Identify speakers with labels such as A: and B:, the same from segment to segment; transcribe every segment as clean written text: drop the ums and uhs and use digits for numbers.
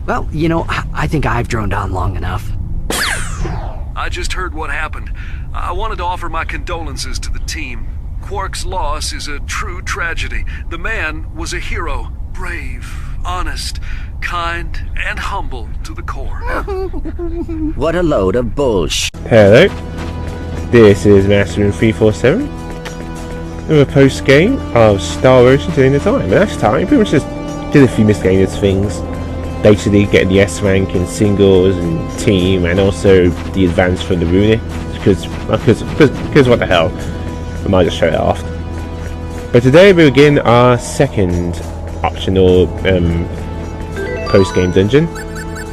A: Well, I think I've droned on long enough.
B: I just heard what happened. I wanted to offer my condolences to the team. Quark's loss is a true tragedy. The man was a hero. Brave, honest, kind, and humble to the core.
A: What a load of bullshit.
C: Hello, this is Master 347 with a post game of Star Ocean during the time. And last time, pretty much just did a few miscellaneous things. Basically, getting the S rank in singles and team, and also the advance from the Runic. Because what the hell? I might just show it off. But today we begin our second optional post-game dungeon.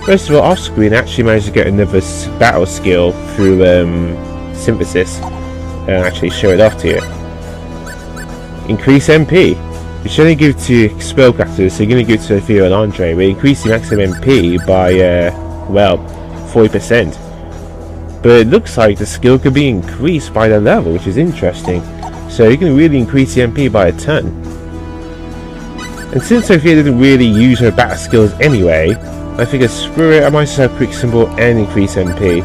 C: First of all, off screen I actually managed to get another battle skill through synthesis and actually show it off to you. Increase MP, which only give to spellcasters, so you're going to give it to Sophia and Andre. We increase the maximum MP by well, 40%. But it looks like the skill could be increased by the level, which is interesting. So you can really increase the MP by a ton. And since Sophia didn't really use her battle skills anyway, I figured screw it, I might just have quick symbol and increase MP,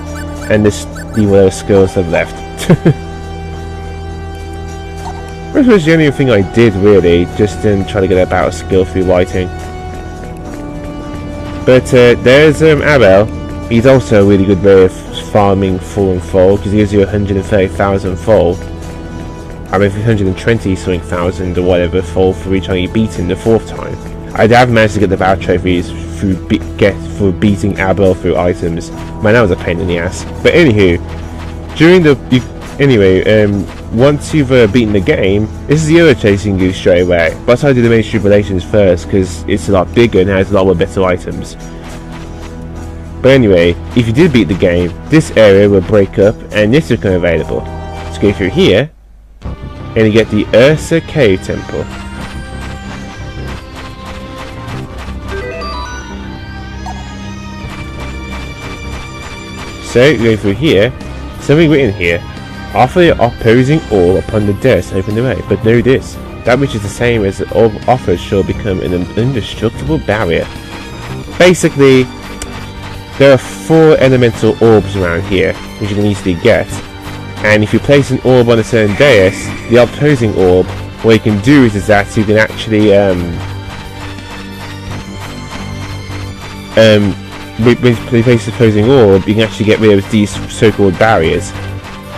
C: and just leave whatever skills I've left. This was the only thing I did really, just to try to get a battle skill through lighting. But there's Abel. He's also a really good way of farming full and full, because he gives you 130,000 full. I mean 120 something thousand or whatever full for each time you beat him the fourth time. I have managed to get the battle trophies for beating Abel through items. Man, that was a pain in the ass. But anywho, once you've beaten the game, this is the other chasing you straight away. But I did the main tribulations first because it's a lot bigger and has a lot more better items. But anyway, if you did beat the game, this area will break up and this will become available. Let's go through here and you get the Urssa Cave Temple. So, going through here, something written here. Offer your opposing orb upon the desk, open the way. But know this, that which is the same as the orb offered shall become an indestructible barrier. Basically, there are 4 elemental orbs around here, which you can easily get. And if you place an orb on a certain dais, the opposing orb, what you can do is that you can actually when you place the opposing orb, you can actually get rid of these so-called barriers.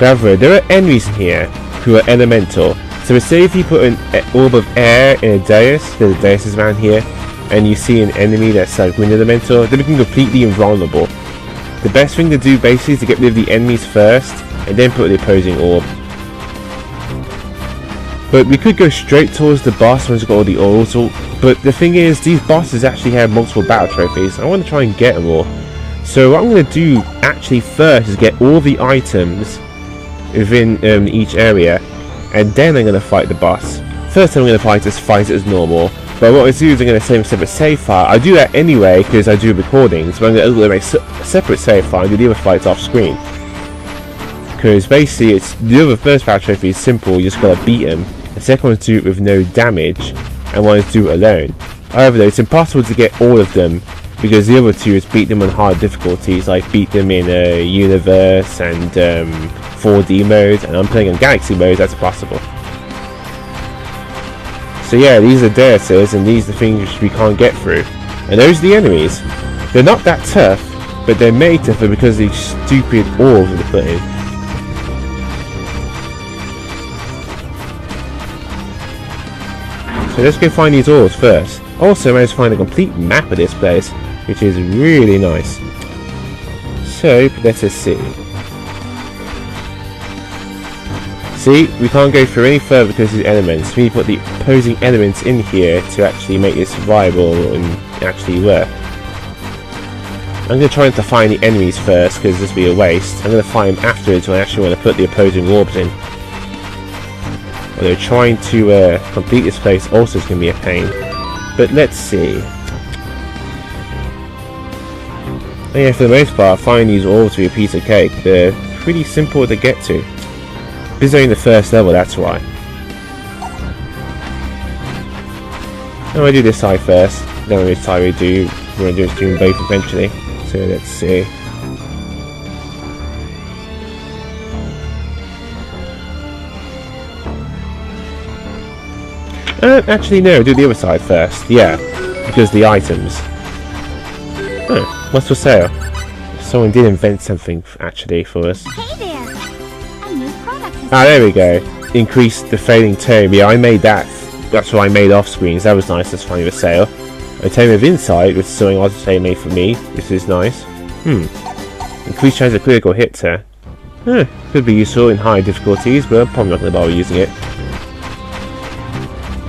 C: However, there are enemies in here who are elemental. So say if you put an orb of air in a dais, there's a dais around here, and you see an enemy that's like wind elemental, they become completely invulnerable. The best thing to do basically is to get rid of the enemies first, and then put the opposing orb. But we could go straight towards the boss once we've got all the orbs, but the thing is, these bosses actually have multiple battle trophies. I want to try and get them all. So what I'm going to do actually first is get all the items within each area, and then I'm going to fight the boss. First I'm going to fight it as normal, but what I do is I'm going to save a separate save file. I do that anyway because I do recordings, but I'm going to make a separate save file and do the other fights off screen. Because basically it's the first battle trophy is simple, you just got to beat him. The second one is do it with no damage, and one is do it alone. However though, it's impossible to get all of them, because the other two is beat them on hard difficulties, like beat them in universe and 4D mode, and I'm playing on galaxy mode, that's possible. So yeah, these are daises, and these are the things we can't get through. And those are the enemies. They're not that tough, but they're made tougher because of these stupid orbs they put in. So let's go find these orbs first. Also, I managed to find a complete map of this place, which is really nice. So, let us see. See, we can't go through any further because of the elements. We need to put the opposing elements in here to actually make this viable and actually work. I'm going to try to find the enemies first because this will be a waste. I'm going to find them afterwards when I actually want to put the opposing orbs in. Although trying to complete this place also is going to be a pain. But let's see. Oh yeah, for the most part, finding these orbs to be a piece of cake. They're pretty simple to get to. This is only the first level, that's why. Now I do this side first, then on this side we do I'm going to do doing both eventually. So let's see. Actually no, do the other side first. Yeah, because the items. Oh, what's for sale? Someone did invent something actually for us.
D: Hey there! A new product has
C: There we go. Increase the failing tome. Yeah, I made that. That's what I made off screens. That was nice. That's funny with sale. A tome of insight, which is something I say made for me. This is nice. Increased chance of critical hits here. Could be useful in high difficulties, but I'm probably not going to bother using it.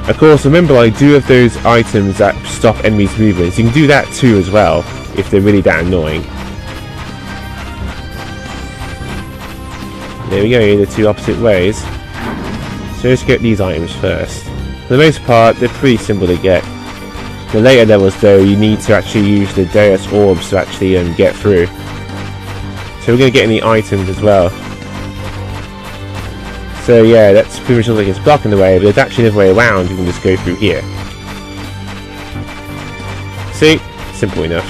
C: Of course, remember I do have those items that stop enemies' movements. You can do that too as well, if they're really that annoying. There we go, the two opposite ways. So let's get these items first. For the most part, they're pretty simple to get. The later levels though, you need to actually use the Deus orbs to actually get through. So we're going to get any items as well. So yeah, that's pretty much like it's blocking the way, but there's actually another way around. You can just go through here. See? Simple enough.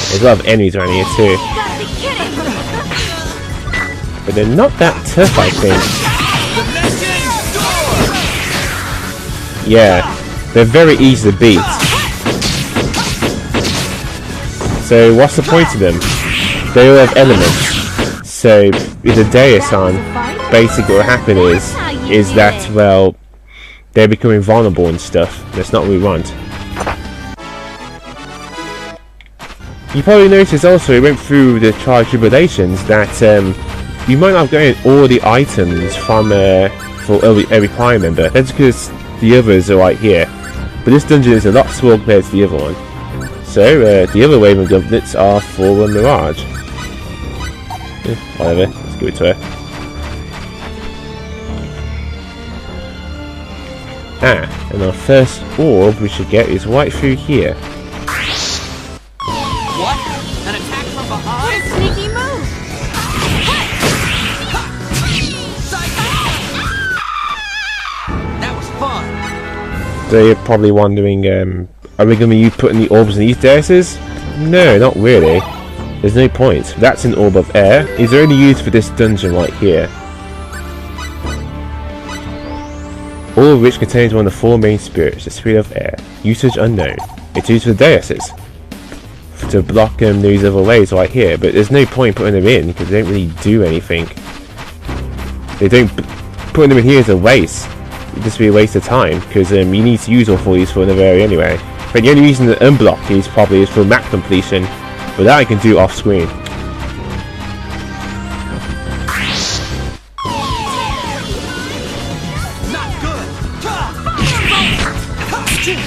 C: There's a lot of enemies around here too. But they're not that tough, I think. Yeah, they're very easy to beat. So what's the point of them? They all have elements. So with the Deus on, basically what happen is that, well, they're becoming vulnerable and stuff. That's not what we want. You probably noticed also, we went through the trial tribulations that you might not get all the items from for every prime member. That's because the others are right here. But this dungeon is a lot smaller compared to the other one. So the other wave of goblets are for Mirage. Whatever, let's give it to her. And our first orb we should get is right through here.
E: What? An attack from behind?
D: sneaky move!
E: That was fun.
C: So you're probably wondering, are we going to be putting the orbs in these Deuses? No, not really. There's no point. That's an orb of air. It's only used for this dungeon right here. All of which contains one of the four main spirits, the spirit of air. Usage unknown. It's used for the Deuses. To block these other ways right here, but there's no point putting them in because they don't really do anything. Putting them in here is a waste. It'd just be a waste of time because you need to use all four of these for another area anyway. But the only reason to unblock these probably is for map completion. But that I can do off screen.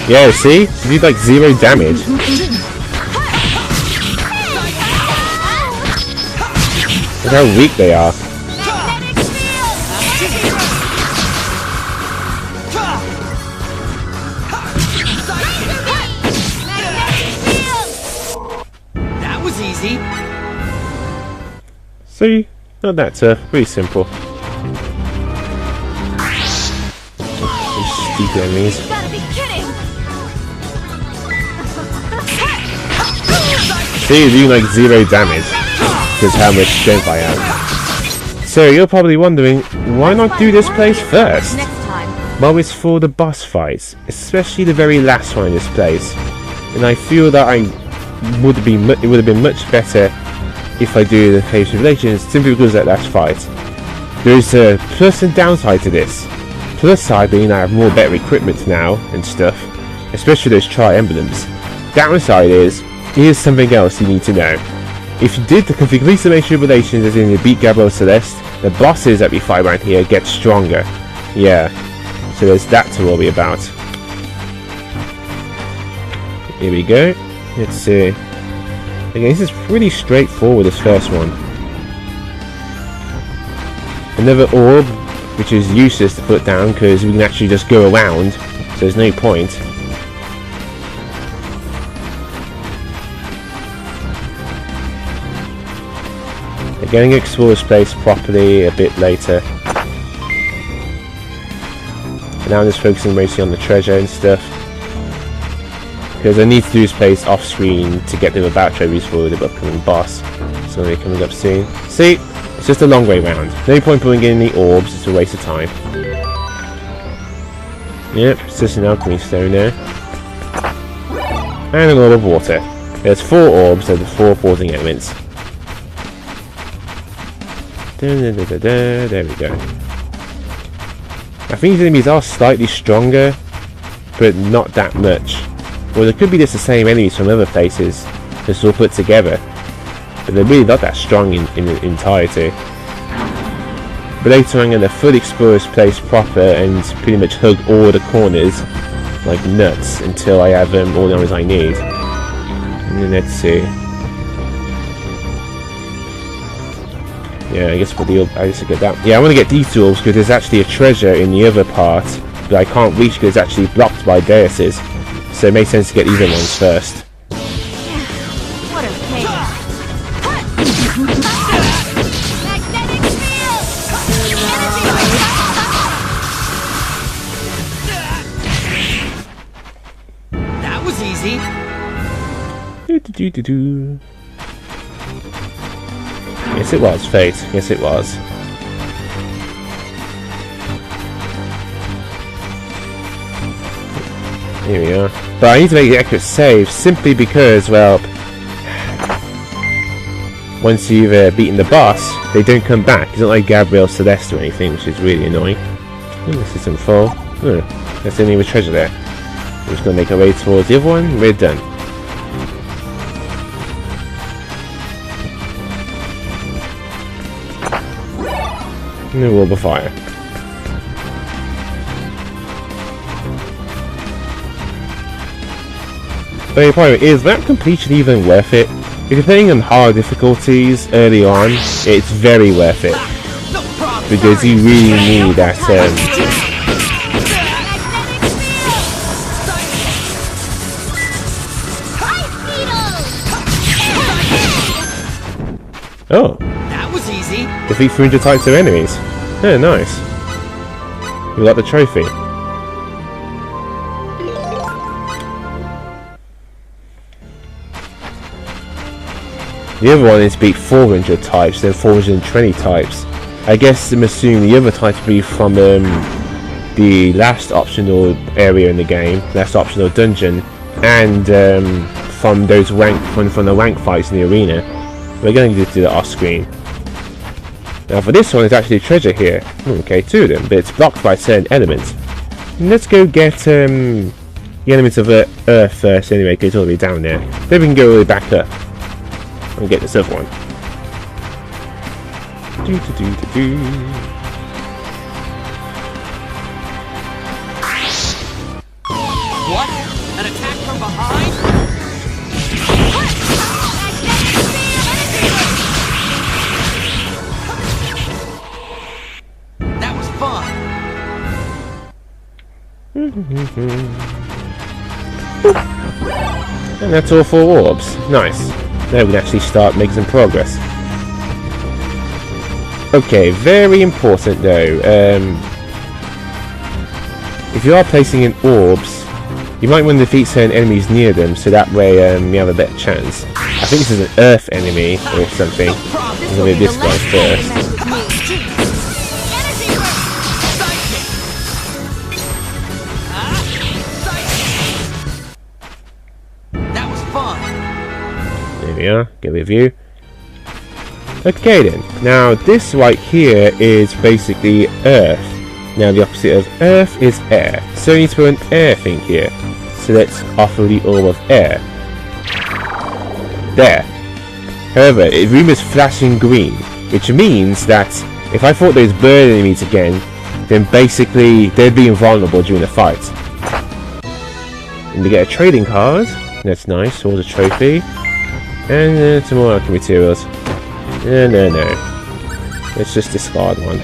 C: Yeah, see? You do like 0 damage. Look how weak they are.
E: That was easy.
C: See? Not that tough. Pretty simple. Some stupid enemies.
D: You gotta be kidding!
C: See, you do like 0 damage. Because how much strength I have. So you're probably wondering, why not do this place first?
D: Next time.
C: Well, it's for the boss fights, especially the very last one in this place. And I feel that it would have been much better if I do the Phase Revelations simply because of that last fight. There's a plus and downside to this. Plus side being I have more better equipment now and stuff, especially those tri-emblems. Downside is, here's something else you need to know. If you did the complete summation Revelations as in you beat Gabriel Celeste, the bosses that we fight around here get stronger. Yeah, so there's that to worry about. Here we go. Let's see. Again, this is pretty straightforward, this first one. Another orb, which is useless to put down because we can actually just go around, so there's no point. We're going to explore this place properly a bit later. And now I'm just focusing mostly on the treasure and stuff. because I need to do this place off screen to get the battle trophies for the upcoming boss. So they're coming up soon. See, it's just a long way round. No point putting in any orbs, it's a waste of time. Yep, it's just an alchemy stone there. And an orb of water. There's 4 orbs, so the 4 opposing elements. There we go. I think the enemies are slightly stronger, but not that much. Or they could be just the same enemies from other places, just all put together. But they're really not that strong in entirety. But later I'm going to fully explore this place proper and pretty much hug all the corners like nuts until I have all the armors I need. And then let's see. Yeah, I guess I just get that. Yeah, I want to get these tools because there's actually a treasure in the other part that I can't reach because it's actually blocked by daises. So it makes sense to get these other ones first.
D: What a pain. Magnetic field!
E: That was easy.
C: Yes, it was, Fate. Yes, it was. Here we are. But I need to make the accurate save simply because, well, once you've beaten the boss, they don't come back. It's not like Gabriel Celeste or anything, which is really annoying. Oh, this isn't full. Oh, that's the only treasure there. We're just going to make our way towards the other one. We're done. No orb of fire. But the point is that completion even worth it? If you're playing on hard difficulties early on, it's very worth it. Because you really need that Oh!
E: That was easy.
C: Defeat 300 types of enemies. Oh, nice. We got the trophy. The other one is beat 400 types, then 420 types. I guess I'm assuming the other types will be from the last optional area in the game, last optional dungeon, and from those from the rank fights in the arena. We're going to do that off screen. Now for this one, there's actually a treasure here. Okay, 2 of them, but it's blocked by certain elements. Let's go get the elements of Earth first anyway, because it's all the way down there. Then we can go all the way back up and get this other one.
E: What? An attack from behind? That was fun.
C: And that's all 4 orbs. Nice. Now we can actually start making some progress. Okay, very important though. If you are placing in orbs, you might want to defeat certain enemies near them, so that way you have a better chance. I think this is an Earth enemy or something. I'm going to do this guy first.
E: That was fun.
C: There we are, get a review. Okay then, now this right here is basically Earth. Now the opposite of Earth is air, so we need to put an air thing here. So let's offer the orb of air. There. However, the room is flashing green, which means that if I fought those bird enemies again, then basically they'd be invulnerable during the fight. And we get a trading card, that's nice, all the trophy. And some more alchemy materials. No. Let's just discard one.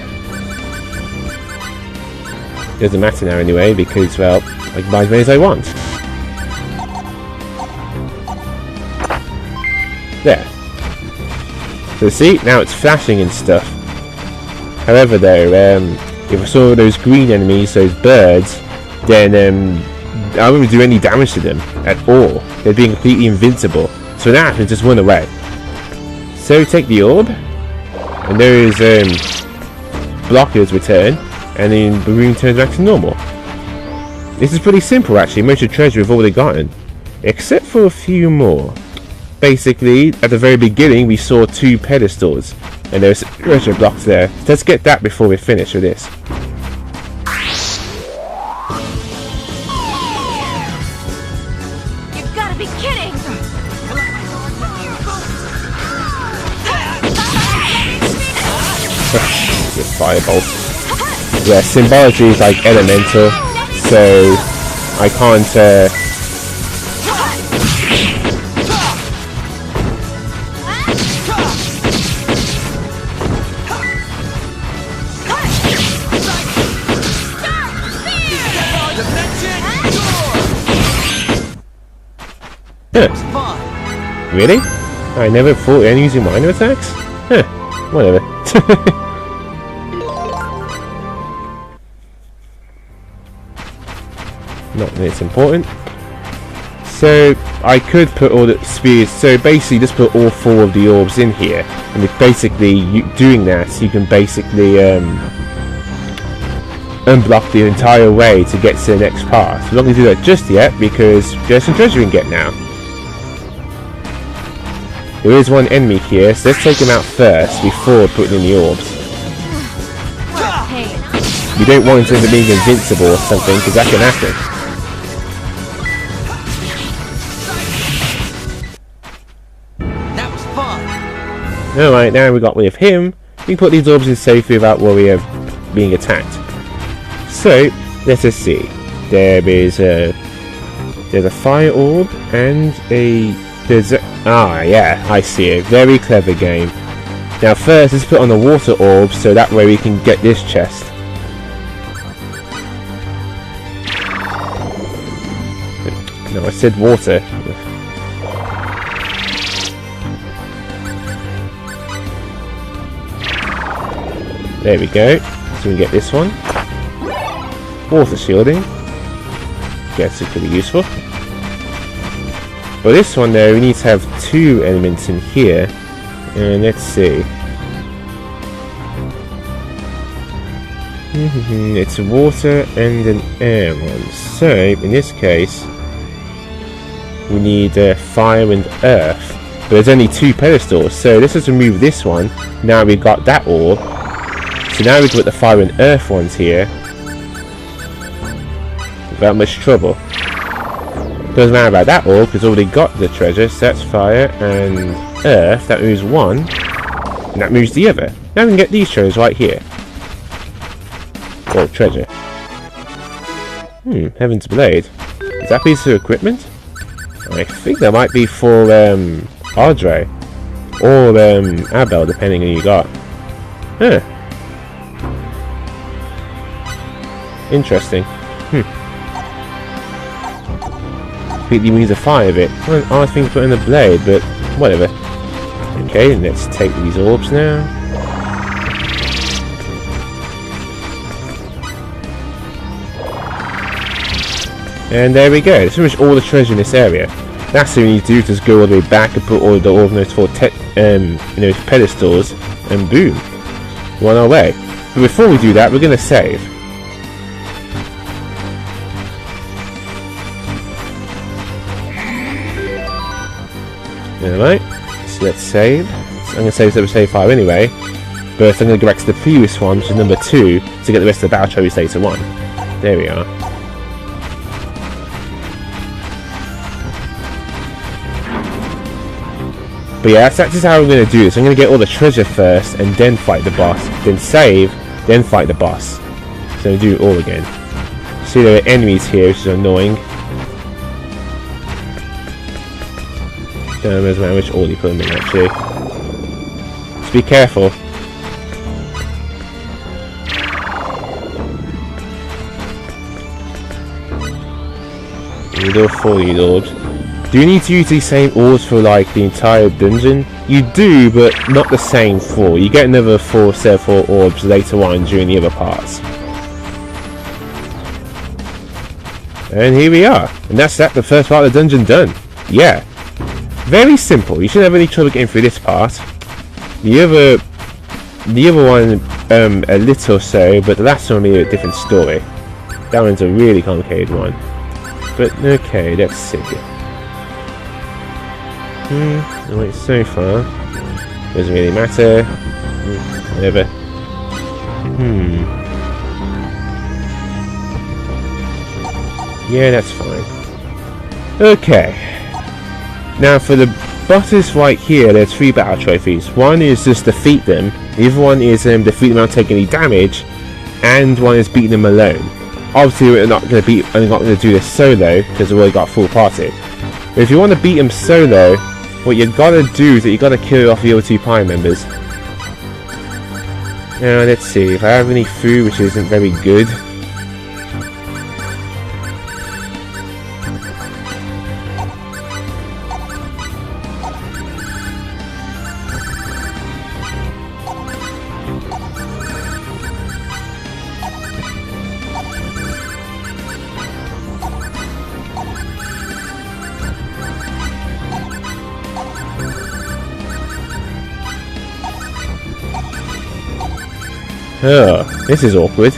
C: Doesn't matter now anyway, because, well, I can buy as many as I want. There. So see, now it's flashing and stuff. However though, if I saw those green enemies, those birds, then I wouldn't do any damage to them at all. They're being completely invincible. So now I can just run away. So take the orb, and those blockers return, and then the room turns back to normal. This is pretty simple actually. Most of the treasure we've already gotten, except for a few more. Basically, at the very beginning we saw 2 pedestals, and there's treasure blocks there. So let's get that before we finish with this.
D: You gotta be kidding!
C: With fireball. Yeah, symbology is like elemental, so I can't Huh. Really? I never fought any using minor attacks? Huh. Whatever. Not that it's important. So I could put all the spears. So basically, just put all 4 of the orbs in here, and if basically doing that, you can basically unblock the entire way to get to the next part. I'm not going to do that just yet because there's some treasure we can get now. There is one enemy here, so let's take him out first before putting in the orbs. We don't want him to being invincible or something, because that can happen.
E: That was fun.
C: Alright, now we got rid of him. We can put these orbs in safely without worry of being attacked. So, let us see. There's a fire orb and yeah, I see it. Very clever game. Now first, let's put on the water orb so that way we can get this chest. No, I said water. There we go. So we can get this one. Water shielding. Guess it could be useful. For this one though, we need to have 2 elements in here. And let's see. It's water and an air one. So, in this case, we need fire and earth. But there's only 2 pedestals, so let's just remove this one. Now we've got that orb. So now we can put the fire and earth ones here. Without much trouble. Doesn't matter about that orb because already got the treasure, so that's fire and earth. That moves one, and that moves the other. Now we can get these treasures right here. Or treasure. Heaven's Blade. Is that piece of equipment? I think that might be for Ardre or Abel, depending on who you got. Huh. Interesting. Completely means a fire bit. What an odd thing to put in the blade, but whatever. Okay, let's take these orbs now. And there we go. That's pretty much all the treasure in this area. That's what we need to do, just go all the way back and put all the orbs in those 4 pedestals, and boom, we're on our way. But before we do that, we're going to save. Alright, so let's save. So I'm going to save the save file anyway, but I'm going to go back to the previous one, which is number 2, to get the rest of the battle trophies later on. There we are. But yeah, that's just how I'm going to do this. I'm going to get all the treasure first, and then fight the boss. Then save, then fight the boss. So I'm going to do it all again. See, there are enemies here, which is annoying. Don't remember how much order you put them in, actually. Just be careful. You need all 4 of these orbs. Do you need to use these same orbs for like the entire dungeon? You do, but not the same 4. You get another 4 set of 4 orbs later on during the other parts. And here we are. And that's that, the first part of the dungeon done. Yeah. Very simple. You shouldn't have any trouble getting through this part. The other one, a little so, but the last one will be a different story. That one's a really complicated one. But okay, let's see. Alright, so far. Doesn't really matter. Whatever. Yeah, that's fine. Okay. Now for the bosses right here, there's 3 battle trophies. One is just defeat them. The other one is defeat them without taking any damage. And one is beating them alone. Obviously we're not going to do this solo because we've already got a full party. But if you want to beat them solo, what you've got to do is that you've got to kill off the other 2 party members. Now let's see if I have any food, which isn't very good. Oh, this is awkward.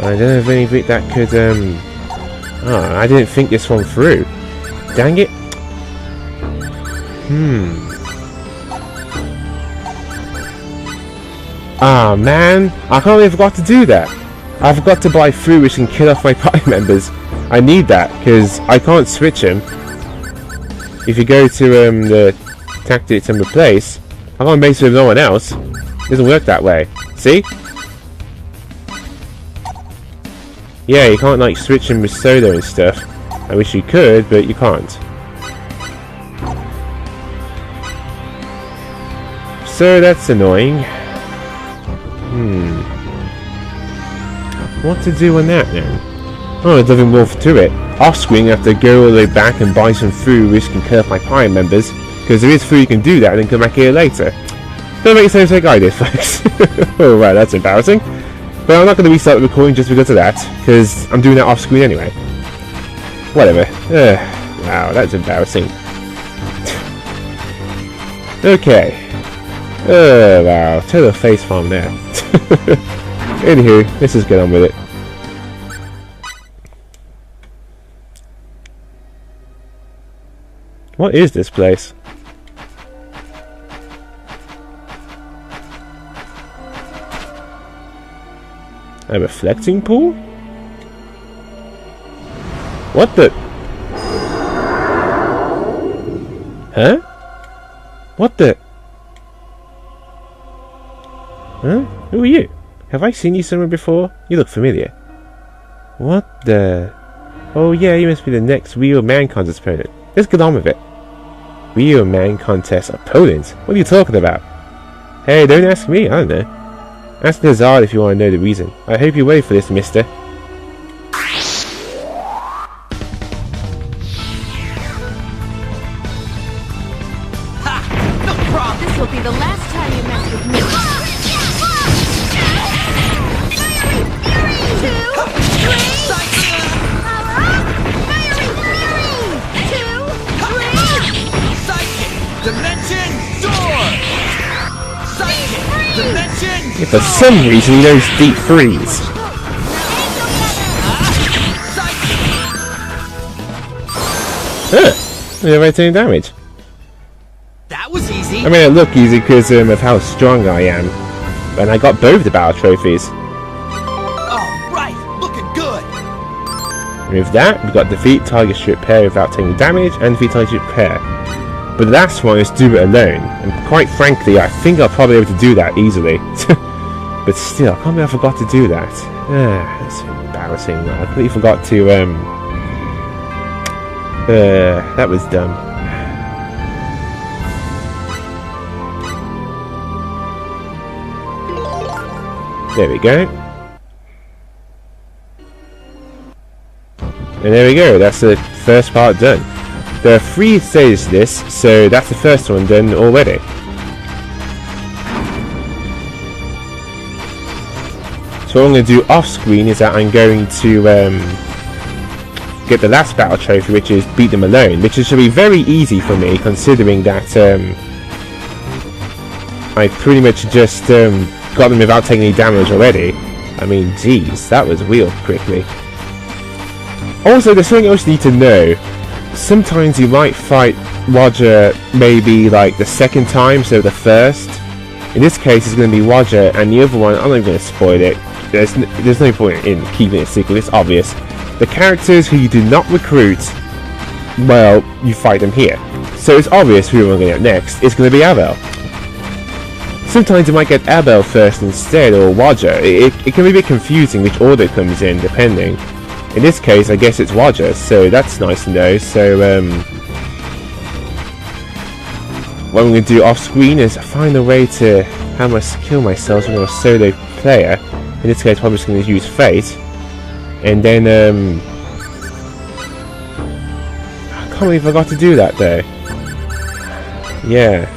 C: I don't have anything that could, Oh, I didn't think this one through. Dang it. Ah, man. I can't believe I forgot to do that. I forgot to buy food which can kill off my party members. I need that, because I can't switch them. If you go to, the tactics and replace, I can't base it with no one else. It doesn't work that way. See? Yeah, you can't like switch them with soda and stuff. I wish you could, but you can't. So that's annoying. What to do on that then? Oh, there's nothing more to it. Off screen, I have to go all the way back and buy some food which can kill off my party members. Because there is food you can do that and then come back here later. Don't make sense like I did, folks. Oh right, that's embarrassing. But I'm not going to restart the recording just because of that, because I'm doing that off screen anyway. Whatever. Wow, that's embarrassing. Okay. Wow, total face farm there. Anywho, let's just get on with it. What is this place? A reflecting pool? What the? Huh? What the? Huh? Who are you? Have I seen you somewhere before? You look familiar. What the? Oh yeah, you must be the next Real Man Contest opponent. Let's get on with it. Real Man Contest opponent? What are you talking about? Hey, don't ask me, I don't know. Ask Lazard if you want to know the reason. I hope you're ready for this, mister.
E: Ha! No problem!
D: This will be the last time you mess with me.
E: Dimension door! Psychic! Dimension
C: Yeah, for some reason he knows deep freeze. Huh! Never had any damage.
E: That was easy!
C: I mean, it looked easy because of how strong I am. And I got both the battle trophies.
E: Alright! Looking good!
C: With that, we got defeat target strip pair without taking damage, and defeat target strip pair. But the last one is do it alone, and quite frankly, I think I'll probably be able to do that easily. But still, I can't believe I forgot to do that. That's embarrassing. I completely forgot to, that was dumb. There we go. And there we go, that's the first part done. There are 3 stages to this, so that's the first one done already. So what I'm going to do off screen is that I'm going to get the last battle trophy, which is beat them alone, which should be very easy for me considering that I pretty much just got them without taking any damage already. I mean, geez, that was real quickly. Also, there's something else you need to know. Sometimes you might fight Roger maybe like the second time, so the first. In this case, it's going to be Roger, and the other one, I'm not even going to spoil it. There's no point in keeping it secret, it's obvious. The characters who you do not recruit, well, you fight them here. So it's obvious who we're going to get next. It's going to be Abel. Sometimes you might get Abel first instead, or Roger. It can be a bit confusing which order it comes in, depending. In this case, I guess it's Roger, so that's nice to know. So, what I'm going to do off screen is find a way to have my kill myself when I'm a solo player. In this case, I'm just going to use Fate, and then I can't believe I got to do that though. Yeah,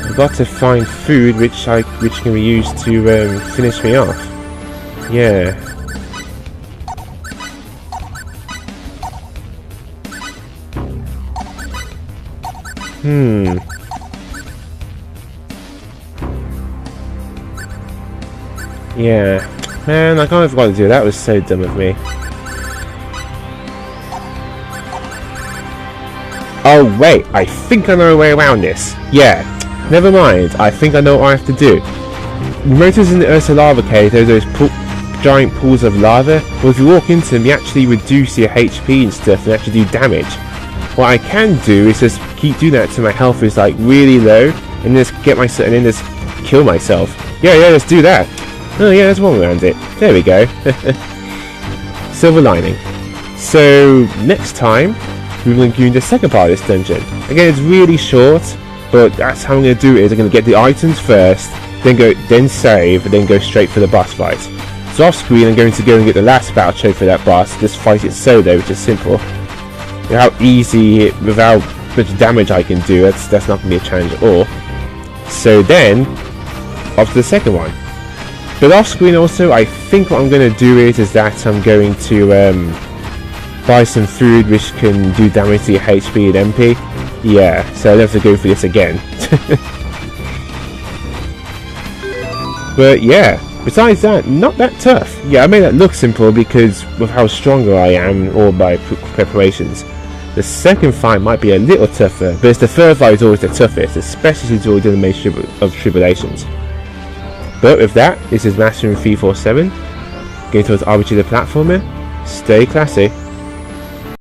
C: I've got to find food which can be used to finish me off. Yeah. Yeah. Man, I kind of forgot to do that. That was so dumb of me. Oh wait, I think I know a way around this. Yeah, never mind. I think I know what I have to do. Notice in the Urssa lava cave there's those giant pools of lava. Well, if you walk into them, you actually reduce your HP and stuff and actually do damage. What I can do is just keep doing that till my health is like really low, and just get myself and then just kill myself. Yeah, let's do that. Oh yeah, there's one around it. There we go. Silver lining. So next time we're going to do the second part of this dungeon. Again, it's really short, but that's how I'm going to do it. Is I'm going to get the items first, then save, and then go straight for the boss fight. So off screen, I'm going to go and get the last battle trophy for that boss. Just fight it solo, which is simple. How easy, without much damage I can do, that's not going to be a challenge at all. So then, off to the second one. But off screen also, I think what I'm going to do is that I'm going to buy some food which can do damage to your HP and MP. Yeah, so I don't have to go through this again. But yeah, besides that, not that tough. Yeah, I made that look simple because of how stronger I am, or by preparations. The second fight might be a little tougher, but it's the third fight is always the toughest, especially since you're already in the Maze of Tribulations. But with that, this is Mastering 347, going towards RPG the Platformer. Stay classy.